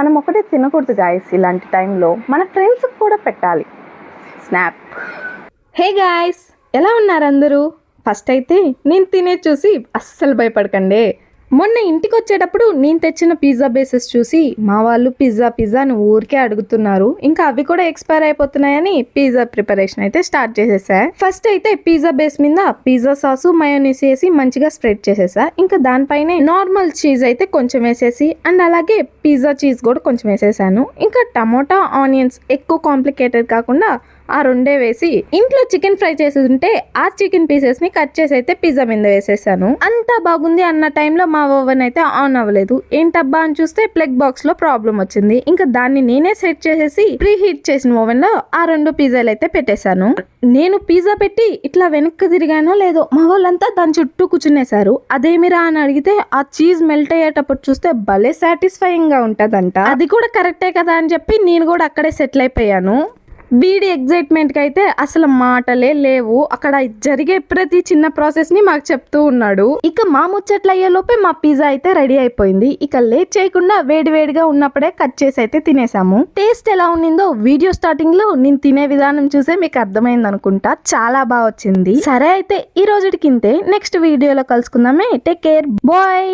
మనం ఒకటే తినకూడదు గాయస్, ఇలాంటి టైంలో మన ఫ్రెండ్స్కి కూడా పెట్టాలి స్నాప్. హే గాయస్, ఎలా ఉన్నారు అందరూ? ఫస్ట్ అయితే నేను తినే చూసి అస్సలు భయపడకండి. మొన్న ఇంటికి వచ్చేటప్పుడు నేను తెచ్చిన పిజ్జా బేసెస్ చూసి మా వాళ్ళు పిజ్జా అని ఊరికే అడుగుతున్నారు. ఇంకా అవి కూడా ఎక్స్పైర్ అయిపోతున్నాయని పిజ్జా ప్రిపరేషన్ అయితే స్టార్ట్ చేసేసా. ఫస్ట్ అయితే పిజ్జా బేస్ మీద పిజ్జా సాసు మయోనీస్ వేసి మంచిగా స్ప్రెడ్ చేసేసా. ఇంకా దానిపైనే నార్మల్ చీజ్ అయితే కొంచెం వేసేసి అండ్ అలాగే పిజ్జా చీజ్ కూడా కొంచెం వేసేసాను. ఇంకా టమోటా ఆనియన్స్ ఎక్కువ కాంప్లికేటెడ్ కాకుండా ఆ రెండే వేసి ఇంట్లో చికెన్ ఫ్రై చేసి ఉంటే ఆ చికెన్ పీసెస్ ని కట్ చేసి అయితే పిజ్జా మీద వేసేసాను. అంతా బాగుంది అన్న టైంలో మా ఓవెన్ అయితే ఆన్ అవ్వలేదు. ఏంటబ్బా అని చూస్తే ప్లగ్ బాక్స్ లో ప్రాబ్లం వచ్చింది. ఇంకా దాన్ని నేనే సెట్ చేసేసి ప్రీ హీట్ చేసిన ఓవెన్ లో ఆ 2 పిజ్జాలు అయితే పెట్టేశాను. నేను పిజ్జా పెట్టి ఇట్లా వెనక్కి తిరిగానో లేదో మా వాళ్ళంతా దాని చుట్టూ కూర్చునేశారు. అదేమిరా అని అడిగితే ఆ చీజ్ మెల్ట్ అయ్యేటప్పుడు చూస్తే భలే సాటిస్ఫైయింగ్ గా ఉంటదంట. అది కూడా కరెక్టే కదా అని చెప్పి నేను కూడా అక్కడే సెటిల్ అయిపోయాను. వీడి ఎగ్జైట్మెంట్కి అయితే అసలు మాటలే లేవు. అక్కడ జరిగే ప్రతి చిన్న ప్రాసెస్ ని మాకు చెప్తూ ఉన్నాడు. ఇక మా ముచ్చట్లు అయ్యేలోపే మా పిజ్జా అయితే రెడీ అయిపోయింది. ఇక లేట్ చేయకుండా వేడివేడిగా ఉన్నప్పుడే కట్ చేసి అయితే తినేసాము. టేస్ట్ ఎలా ఉండిందో వీడియో స్టార్టింగ్ లో నేను తినే విధానం చూసే మీకు అర్థమైంది అనుకుంటా. చాలా బాగా వచ్చింది. సరే అయితే ఈ రోజుకి ఇంతే. నెక్స్ట్ వీడియోలో కలుసుకుందామే. Take care, bye.